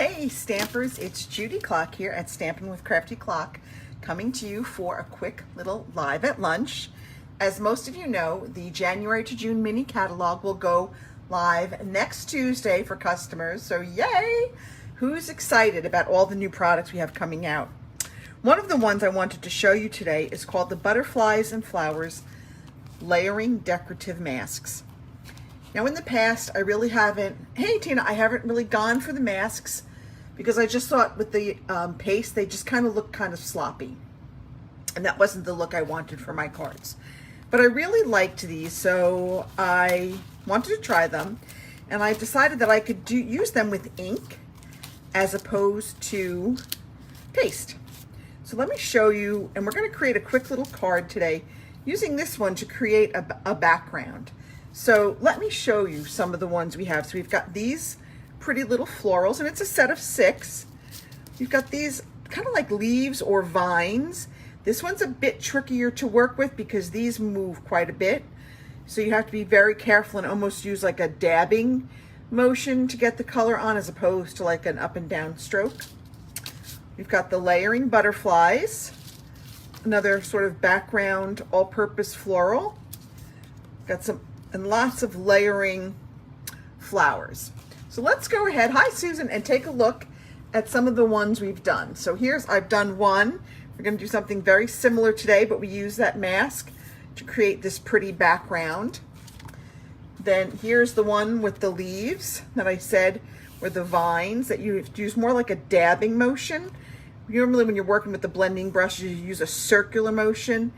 Hey Stampers, it's Judy Klock here at Stampin' with Crafty Klock, coming to you for a quick little live at lunch. As most of you know, the January to June mini catalog will go live next Tuesday for customers, so yay! Who's excited about all the new products we have coming out? One of the ones I wanted to show you today is called the Butterflies and Flowers Layering Decorative Masks. Now in the past, I really haven't, hey Tina, I haven't really gone for the masks because I just thought with the paste, they just kind of look kind of sloppy. And that wasn't the look I wanted for my cards. But I really liked these, so I wanted to try them. And I decided that I could use them with ink as opposed to paste. So let me show you, and we're gonna create a quick little card today using this one to create a background. So let me show you some of the ones we have. So we've got these pretty little florals, and it's a set of 6. We've got these kind of like leaves or vines. This one's a bit trickier to work with because these move quite a bit. So you have to be very careful and almost use like a dabbing motion to get the color on as opposed to like an up and down stroke. We've got the layering butterflies, another sort of background all-purpose floral. Got some and lots of layering flowers. So let's go ahead, hi Susan, and take a look at some of the ones we've done. So I've done one. We're gonna do something very similar today, but we use that mask to create this pretty background. Then here's the one with the leaves that I said were the vines that you use more like a dabbing motion. Normally when you're working with the blending brushes, you use a circular motion.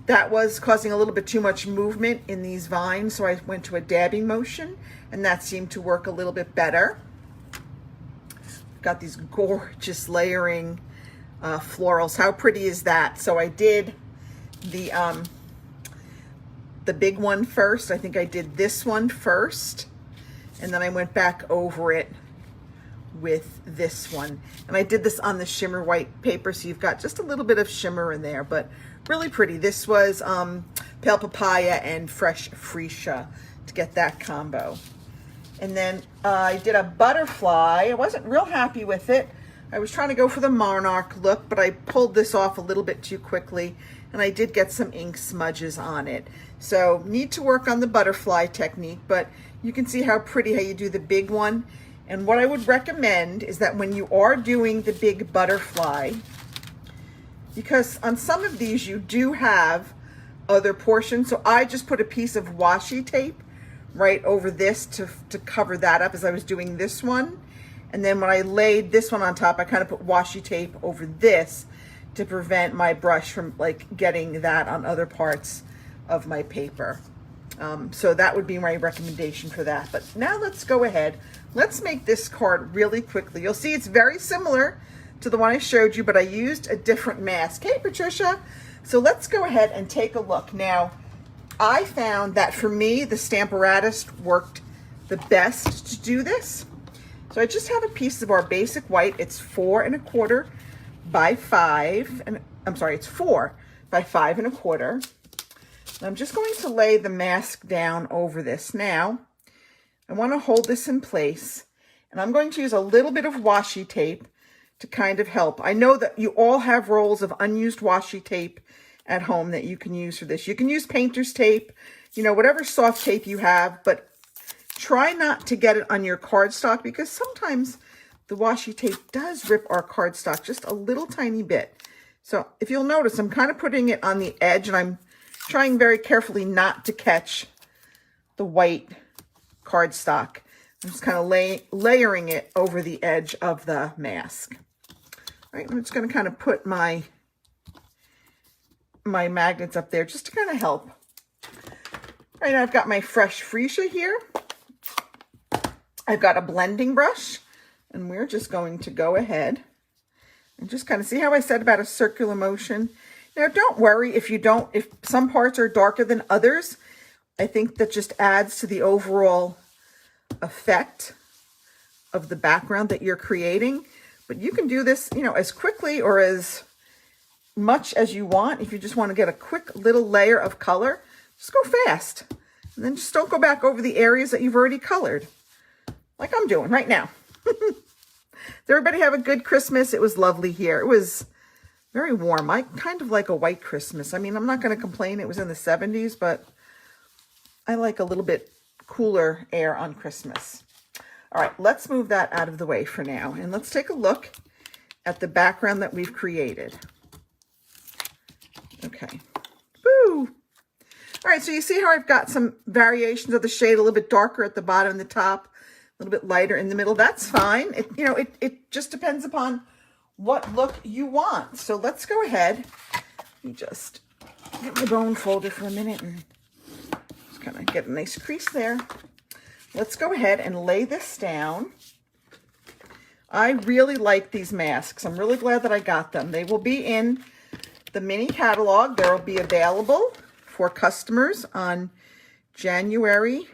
That was causing a little bit too much movement in these vines, so I went to a dabbing motion, and that seemed to work a little bit better. Got these gorgeous layering florals. How pretty is that? So I did the big one first. I think I did this one first, and then I went back over it with this one. And I did this on the shimmer white paper, so you've got just a little bit of shimmer in there, but really pretty. This was pale papaya and fresh freesia to get that combo. And then I did a butterfly. I wasn't real happy with it. I was trying to go for the monarch look, but I pulled this off a little bit too quickly, and I did get some ink smudges on it. So need to work on the butterfly technique, but you can see how pretty how you do the big one. And what I would recommend is that when you are doing the big butterfly, because on some of these you do have other portions, so I just put a piece of washi tape right over this to cover that up as I was doing this one. And then when I laid this one on top, I kind of put washi tape over this to prevent my brush from like getting that on other parts of my paper. So that would be my recommendation for that. But now let's go ahead. Let's make this card really quickly. You'll see it's very similar to the one I showed you, but I used a different mask. Hey, Patricia. So let's go ahead and take a look. Now, I found that for me, the Stamparatus worked the best to do this. So I just have a piece of our basic white. It's 4 1/4 by 5, and I'm sorry, it's 4 by 5 1/4. And I'm just going to lay the mask down over this. Now, I want to hold this in place, and I'm going to use a little bit of washi tape to kind of help. I know that you all have rolls of unused washi tape at home that you can use for this. You can use painter's tape, you know, whatever soft tape you have, but try not to get it on your cardstock because sometimes the washi tape does rip our cardstock just a little tiny bit. So if you'll notice, I'm kind of putting it on the edge, and I'm trying very carefully not to catch the white cardstock. I'm just kind of layering it over the edge of the mask. All right, I'm just going to kind of put my magnets up there just to kind of help. All right, I've got my fresh freesia here. I've got a blending brush, and we're just going to go ahead and just kind of see how I said about a circular motion. Now, don't worry if some parts are darker than others. I think that just adds to the overall effect of the background that you're creating. But you can do this, you know, as quickly or as much as you want. If you just want to get a quick little layer of color, just go fast. And then just don't go back over the areas that you've already colored, like I'm doing right now. Did everybody have a good Christmas? It was lovely here. It was very warm. I kind of like a white Christmas. I mean, I'm not going to complain. It was in the 70s, but I like a little bit cooler air on Christmas. All right, let's move that out of the way for now. And let's take a look at the background that we've created. Okay. Woo! All right, so you see how I've got some variations of the shade, a little bit darker at the bottom and the top, a little bit lighter in the middle. That's fine. It just depends upon what look you want. So let's go ahead. Let me just get my bone folder for a minute and just kind of get a nice crease there. Let's go ahead and lay this down. I really like these masks. I'm really glad that I got them. They will be in the mini catalog. They will be available for customers on January.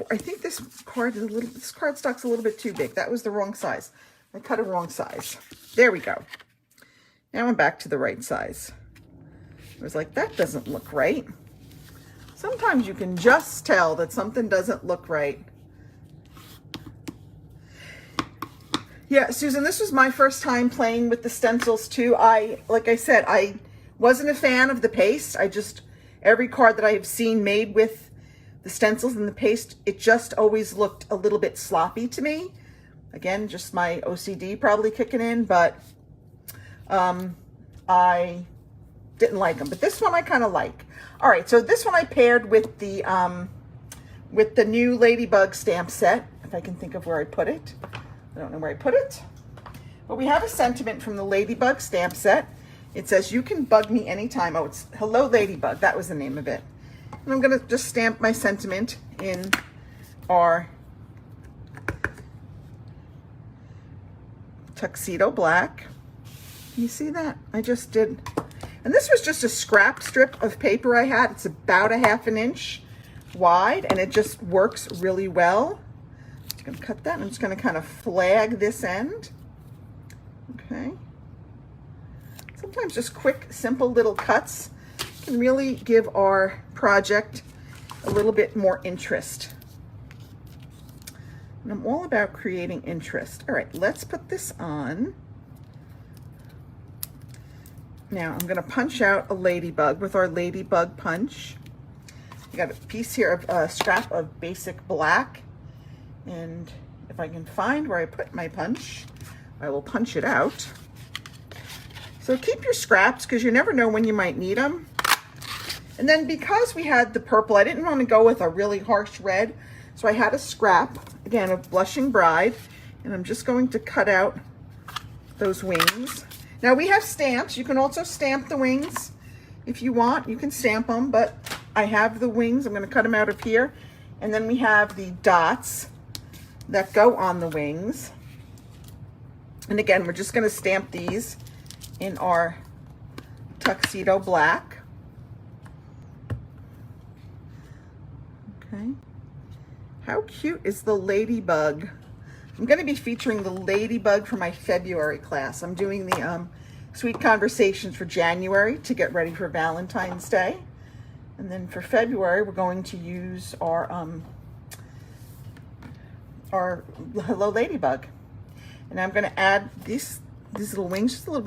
I think this cardstock's a little bit too big. That was the wrong size. I cut a wrong size. There we go. Now I'm back to the right size. I was like, that doesn't look right. Sometimes you can just tell that something doesn't look right. Yeah, Susan, this was my first time playing with the stencils too. Like I said, I wasn't a fan of the paste. Every card that I have seen made with the stencils and the paste, it just always looked a little bit sloppy to me. Again, just my OCD probably kicking in, but I didn't like them. But this one I kind of like. All right, so this one I paired with the new Ladybug stamp set, if I can think of where I put it. I don't know where I put it. But we have a sentiment from the Ladybug stamp set. It says, "You can bug me anytime." Oh, it's Hello Ladybug. That was the name of it. And I'm going to just stamp my sentiment in our tuxedo black. You see that? I just did. And this was just a scrap strip of paper I had. It's about 1/2 inch wide, and it just works really well. I'm going to cut that. I'm just going to kind of flag this end. Okay. Sometimes just quick, simple little cuts can really give our project a little bit more interest. And I'm all about creating interest. All right, let's put this on. Now I'm going to punch out a ladybug with our ladybug punch. I got a piece here of a scrap of basic black. And if I can find where I put my punch, I will punch it out. So keep your scraps because you never know when you might need them. And then because we had the purple, I didn't want to go with a really harsh red. So I had a scrap, again, of Blushing Bride. And I'm just going to cut out those wings. Now we have stamps. You can also stamp the wings if you want. You can stamp them, but I have the wings. I'm going to cut them out of here. And then we have the dots that go on the wings. And again, we're just going to stamp these in our tuxedo black. Okay. How cute is the ladybug? I'm going to be featuring the ladybug for my February class. I'm doing the Sweet Conversations for January to get ready for Valentine's Day. And then for February, we're going to use our Hello Ladybug. And I'm going to add these little wings, just a little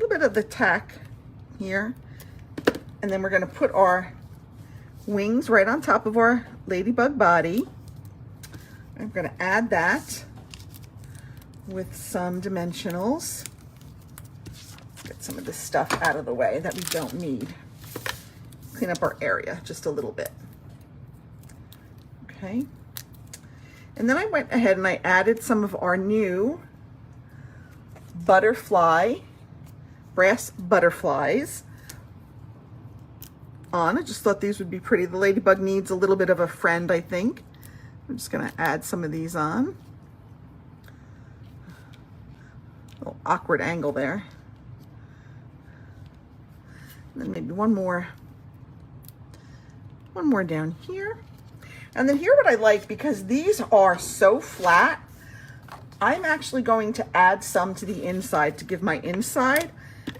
bit of the tack here. And then we're going to put our wings right on top of our ladybug body. I'm going to add that with some dimensionals. Let's get some of this stuff out of the way that we don't need. Clean up our area just a little bit. Okay. And then I went ahead and I added some of our new butterfly, brass butterflies on. I just thought these would be pretty. The ladybug needs a little bit of a friend, I think. I'm just going to add some of these on. A little awkward angle there. And then maybe one more down here. And then here what I like, because these are so flat, I'm actually going to add some to the inside to give my inside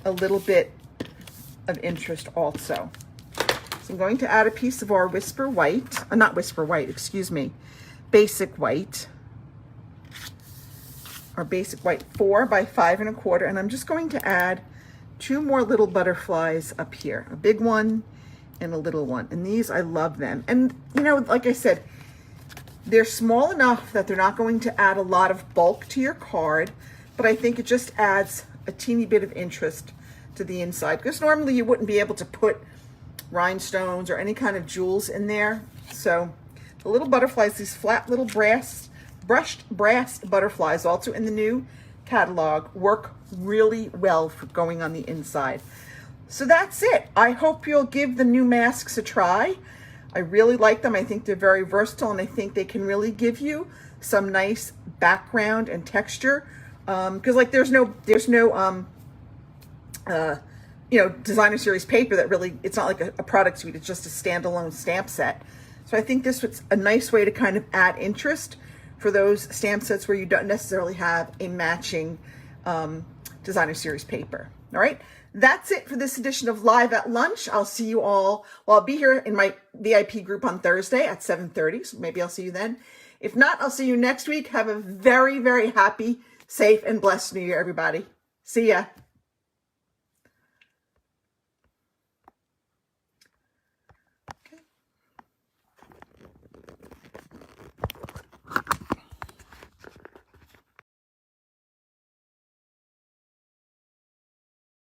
a little bit of interest also. So I'm going to add a piece of our Whisper White, not Whisper White, excuse me, Basic White. our basic white 4 by 5 1/4, and I'm just going to add 2 more little butterflies up here, a big one and a little one. And these, I love them. And you know, like I said, they're small enough that they're not going to add a lot of bulk to your card, but I think it just adds a teeny bit of interest to the inside, because normally you wouldn't be able to put rhinestones or any kind of jewels in there. So the little butterflies, these flat little brushed brass butterflies, also in the new catalog, work really well for going on the inside. So that's it. I hope you'll give the new masks a try. I really like them. I think they're very versatile, and I think they can really give you some nice background and texture. Because like there's no you know, designer series paper that really, it's not like a product suite, it's just a standalone stamp set. So I think this was a nice way to kind of add interest for those stamp sets where you don't necessarily have a matching designer series paper. All right, that's it for this edition of Live at Lunch. I'll see you all, well, I'll be here in my VIP group on Thursday at 7:30, so maybe I'll see you then. If not, I'll see you next week. Have a very, very happy, safe, and blessed New Year, everybody. See ya.